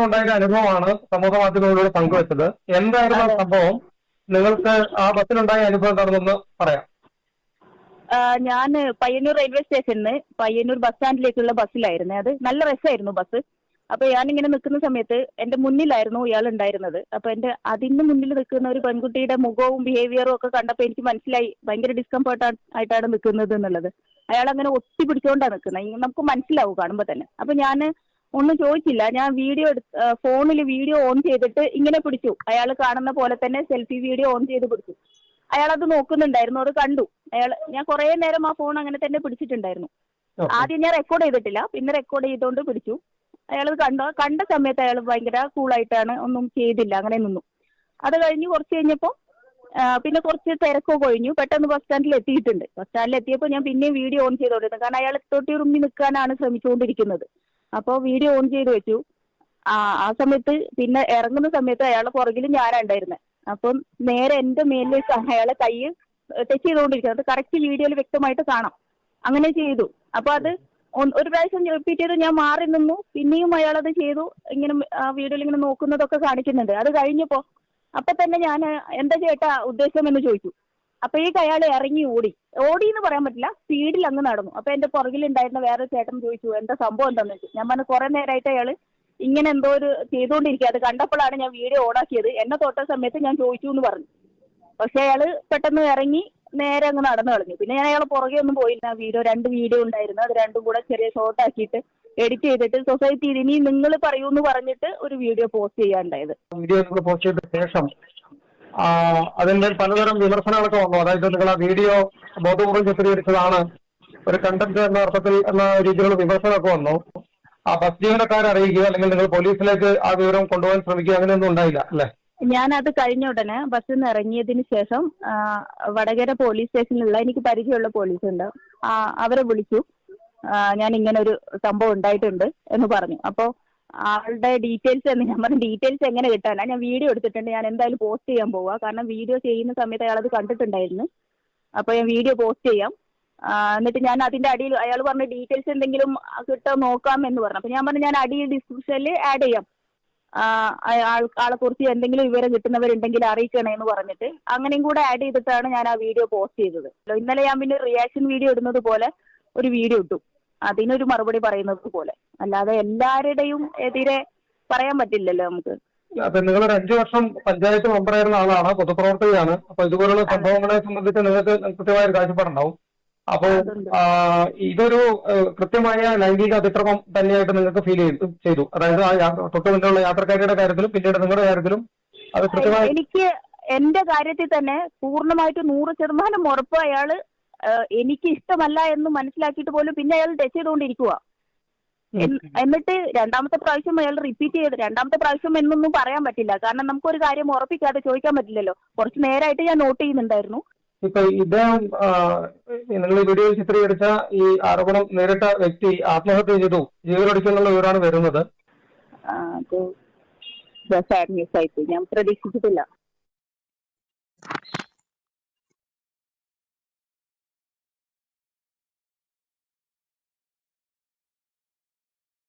ഉണ്ടായ അനുഭവമാണ് സമൂഹ മാധ്യമങ്ങളിലൂടെ പങ്കുവച്ചത്. എന്തായിരുന്നു അതെ. സംഭവം? നിങ്ങൾക്ക് ആ ബസ്സിലുണ്ടായ അനുഭവം എന്താണെന്നൊന്ന് പറയാം. ഞാൻ പയ്യന്നൂർ റെയിൽവേ സ്റ്റേഷനിൽ പയ്യന്നൂർ ബസ് സ്റ്റാൻഡിലേക്കുള്ള ബസ്സിലായിരുന്നു. അത് നല്ല രസമായിരുന്നു ബസ്. അപ്പൊ ഞാനിങ്ങനെ നിൽക്കുന്ന സമയത്ത് എന്റെ മുന്നിലായിരുന്നു ഇയാൾ ഉണ്ടായിരുന്നത്. അപ്പൊ അതിന്റെ മുന്നിൽ നിൽക്കുന്ന ഒരു പെൺകുട്ടിയുടെ മുഖവും ബിഹേവിയറും ഒക്കെ കണ്ടപ്പോൾ എനിക്ക് മനസ്സിലായി ഭയങ്കര ഡിസ്കംഫർട്ട് ആയിട്ടാണ് നിൽക്കുന്നത് എന്നുള്ളത്. അയാൾ അങ്ങനെ ഒട്ടി പിടിച്ചുകൊണ്ടാണ് നിൽക്കുന്നത്, നമുക്ക് മനസ്സിലാവും കാണുമ്പോൾ തന്നെ. അപ്പൊ ഞാൻ ഒന്നും ചോദിച്ചില്ല, ഞാൻ ഫോണിൽ വീഡിയോ ഓൺ ചെയ്തിട്ട് ഇങ്ങനെ പിടിച്ചു. അയാൾ കാണുന്ന പോലെ തന്നെ സെൽഫി വീഡിയോ ഓൺ ചെയ്ത് പിടിച്ചു. അയാൾ അത് നോക്കുന്നുണ്ടായിരുന്നു, അത് കണ്ടു. ഞാൻ കുറെ നേരം ആ ഫോൺ അങ്ങനെ തന്നെ പിടിച്ചിട്ടുണ്ടായിരുന്നു. ഓക്കെ. ആദ്യം ഞാൻ റെക്കോർഡ് ചെയ്തിട്ടില്ല, പിന്നെ റെക്കോർഡ് ചെയ്തുകൊണ്ട് പിടിച്ചു. അയാൾ കണ്ട സമയത്ത് അയാൾ ഭയങ്കര കൂളായിട്ടാണ്, ഒന്നും ചെയ്തില്ല, അങ്ങനെ നിന്നു. അത് കഴിഞ്ഞ് കുറച്ച് കഴിഞ്ഞപ്പോൾ പിന്നെ കുറച്ച് തിരക്കൊക്കെ കഴിഞ്ഞു. പെട്ടെന്ന് ബസ് സ്റ്റാൻഡിൽ എത്തിയിട്ടുണ്ട്. ബസ് സ്റ്റാൻഡിൽ എത്തിയപ്പോൾ ഞാൻ പിന്നെയും വീഡിയോ ഓൺ ചെയ്തോണ്ടിരുന്നു, കാരണം അയാൾ തൊട്ടി ഉറുമ്പി നിൽക്കാനാണ് ശ്രമിച്ചുകൊണ്ടിരിക്കുന്നത്. അപ്പോൾ വീഡിയോ ഓൺ ചെയ്ത് വെച്ചു. ആ സമയത്ത് പിന്നെ ഇറങ്ങുന്ന സമയത്ത് അയാളുടെ പുറകിൽ ഞാനാ ഉണ്ടായിരുന്നത്. അപ്പം നേരെ എന്റെ മേലിലേക്ക് അയാളെ കൈ ടച്ച് ചെയ്തുകൊണ്ടിരിക്കുന്നത്. അത് കറക്റ്റ് വീഡിയോയിൽ വ്യക്തമായിട്ട് കാണാം. അങ്ങനെ ചെയ്തു. അപ്പൊ അത് ഒരു പ്രാവശ്യം റിപ്പീറ്റ് ചെയ്ത് ഞാൻ മാറി നിന്നു. പിന്നെയും അയാൾ അത് ചെയ്തു. ഇങ്ങനെ ആ വീഡിയോയിൽ ഇങ്ങനെ നോക്കുന്നതൊക്കെ കാണിക്കുന്നുണ്ട്. അത് കഴിഞ്ഞപ്പോ അപ്പൊ തന്നെ ഞാൻ എന്താ ചേട്ടാ ഉദ്ദേശം എന്ന് ചോദിച്ചു. അപ്പോഴേക്ക് അയാൾ ഇറങ്ങി ഓടി എന്ന് പറയാൻ പറ്റില്ല, സ്പീഡിൽ അങ്ങ് നടന്നു. അപ്പൊ എന്റെ പുറകിലുണ്ടായിരുന്ന വേറെ ചേട്ടൻ ചോദിച്ചു എന്താ സംഭവം എന്താണെന്ന് വെച്ചു. ഞാൻ പറഞ്ഞു കുറെ നേരമായിട്ട് അയാൾ ഇങ്ങനെ എന്തോ ഒരു ചെയ്തുകൊണ്ടിരിക്കുക, അത് കണ്ടപ്പോഴാണ് ഞാൻ വീഡിയോ ഓണാക്കിയത്. എന്നെ തൊട്ട സമയത്ത് ഞാൻ ചോദിച്ചു എന്ന് പറഞ്ഞു. പക്ഷെ അയാള് പെട്ടെന്ന് ഇറങ്ങി നേരെ അങ്ങ് നടന്നു കളഞ്ഞു. പിന്നെ ഞാൻ അയാളെ പുറകെ ഒന്നും പോയില്ല. രണ്ട് വീഡിയോ ഉണ്ടായിരുന്നു, അത് രണ്ടും കൂടെ ചെറിയ ഷോർട്ട് ആക്കിയിട്ട് എഡിറ്റ് ചെയ്തിട്ട് സൊസൈറ്റിയിൽ ഇനി നിങ്ങൾ പറയൂന്ന് പറഞ്ഞിട്ട് ഒരു വീഡിയോ പോസ്റ്റ് ചെയ്യാണ്ടായത്. വീഡിയോ പോസ്റ്റ് ചെയ്ത ശേഷം അതിന്റെ പലതരം വിമർശനങ്ങളൊക്കെ വന്നു. അതായത് നിങ്ങൾ ആ വീഡിയോ ബോധപൂർവ്വം ചിത്രീകരിച്ചതാണ്, ഒരു കണ്ടന്റ് എന്ന അർത്ഥത്തിൽ എന്ന രീതിയിലുള്ള വിമർശനമൊക്കെ വന്നു. ആ ബസ് ജീവനക്കാരെ അറിയിക്കുക അല്ലെങ്കിൽ നിങ്ങൾ പോലീസിലേക്ക് ആ വിവരം കൊണ്ടുപോകാൻ ശ്രമിക്കുക, അങ്ങനെയൊന്നും ഉണ്ടായില്ല അല്ലേ? ഞാൻ അത് കഴിഞ്ഞ ഉടനെ ബസ്സിൽ നിന്ന് ഇറങ്ങിയതിന് ശേഷം വടകര പോലീസ് സ്റ്റേഷനിലുള്ള എനിക്ക് പരിചയമുള്ള പോലീസ് ഉണ്ട്, അവരെ വിളിച്ചു. ഞാൻ ഇങ്ങനെ ഒരു സംഭവം ഉണ്ടായിട്ടുണ്ട് എന്ന് പറഞ്ഞു. അപ്പോൾ ആളുടെ ഡീറ്റെയിൽസ് ഞാൻ പറഞ്ഞു ഡീറ്റെയിൽസ് എങ്ങനെ കിട്ടാനാ, ഞാൻ വീഡിയോ എടുത്തിട്ടുണ്ട്, ഞാൻ എന്തായാലും പോസ്റ്റ് ചെയ്യാൻ പോവാ. കാരണം വീഡിയോ ചെയ്യുന്ന സമയത്ത് അയാൾ അത് കണ്ടിട്ടുണ്ടായിരുന്നു. അപ്പൊ ഞാൻ വീഡിയോ പോസ്റ്റ് ചെയ്യാം. എന്നിട്ട് ഞാൻ അതിന്റെ അടിയിൽ അയാൾ പറഞ്ഞ ഡീറ്റെയിൽസ് എന്തെങ്കിലും കിട്ടാൻ നോക്കാം എന്ന് പറഞ്ഞു. അപ്പൊ ഞാൻ പറഞ്ഞു ഞാൻ അടിയിൽ ഡിസ്ക്രിപ്ഷനിൽ ആഡ് ചെയ്യാം, ആളെ കുറിച്ച് എന്തെങ്കിലും വിവരം കിട്ടുന്നവരുണ്ടെങ്കിൽ അറിയിക്കണേ എന്ന് പറഞ്ഞിട്ട് അങ്ങനെയും കൂടെ ആഡ് ചെയ്തിട്ടാണ് ഞാൻ ആ വീഡിയോ പോസ്റ്റ് ചെയ്തത്. ഇന്നലെ ഞാൻ പിന്നെ റിയാക്ഷൻ വീഡിയോ ഇടുന്നത് പോലെ ഒരു വീഡിയോ ഇട്ടു, അതിനൊരു മറുപടി പറയുന്നത് പോലെ. അല്ലാതെ എല്ലാവരുടെയും എതിരെ പറയാൻ പറ്റില്ലല്ലോ നമുക്ക്. അപ്പൊ നിങ്ങളൊരു 5 വർഷം പഞ്ചായത്ത് മെമ്പറായിരുന്ന ആളാണ്, പൊതുപ്രവർത്തകയാണ്. അപ്പൊ ഇതുപോലുള്ള സംഭവങ്ങളെ സംബന്ധിച്ച് നിങ്ങൾക്ക് കൃത്യമായ ഒരു കാഴ്ചപ്പാടുണ്ടാവും. അപ്പോ ഇതൊരു കൃത്യമായ ലൈംഗിക അതിക്രമം തന്നെയായിട്ട് നിങ്ങൾക്ക് ഫീൽ ചെയ്തു. അതായത് ആ തൊട്ടു മുന്നിലുള്ള യാത്രക്കാരുടെ കാര്യത്തിലും പിന്നീട് നിങ്ങളുടെ കാര്യത്തിലും അത് കൃത്യമായി. എനിക്ക് എന്റെ കാര്യത്തിൽ തന്നെ പൂർണ്ണമായിട്ട് 100% ഉറപ്പ് അയാള് എനിക്ക് ഇഷ്ടമല്ല എന്ന് മനസ്സിലാക്കിയിട്ട് പോലും പിന്നെ അയാൾ ടച്ച് ചെയ്തുകൊണ്ടിരിക്കുക. എന്നിട്ട് രണ്ടാമത്തെ പ്രാവശ്യം അയാൾ റിപ്പീറ്റ് ചെയ്ത്, രണ്ടാമത്തെ പ്രാവശ്യം എന്നൊന്നും പറയാൻ പറ്റില്ല, കാരണം നമുക്കൊരു കാര്യം ഉറപ്പിക്കാതെ ചോദിക്കാൻ പറ്റില്ലല്ലോ. കുറച്ച് നേരമായിട്ട് ഞാൻ നോട്ട് ചെയ്യുന്നുണ്ടായിരുന്നു. ഇപ്പൊ ഇദ്ദേഹം നിങ്ങൾ ഈ വീഡിയോയിൽ ചിത്രീകരിച്ച ഈ ആരോപണം നേരിട്ട വ്യക്തി ആത്മഹത്യ ചെയ്തു, ജീവനൊടുക്കിയെന്നുള്ള വിവരമാണ് വരുന്നത്. അത് സാഡ് ന്യൂസ് ആയിട്ട് ഞാൻ പ്രതീക്ഷിച്ചിട്ടില്ല.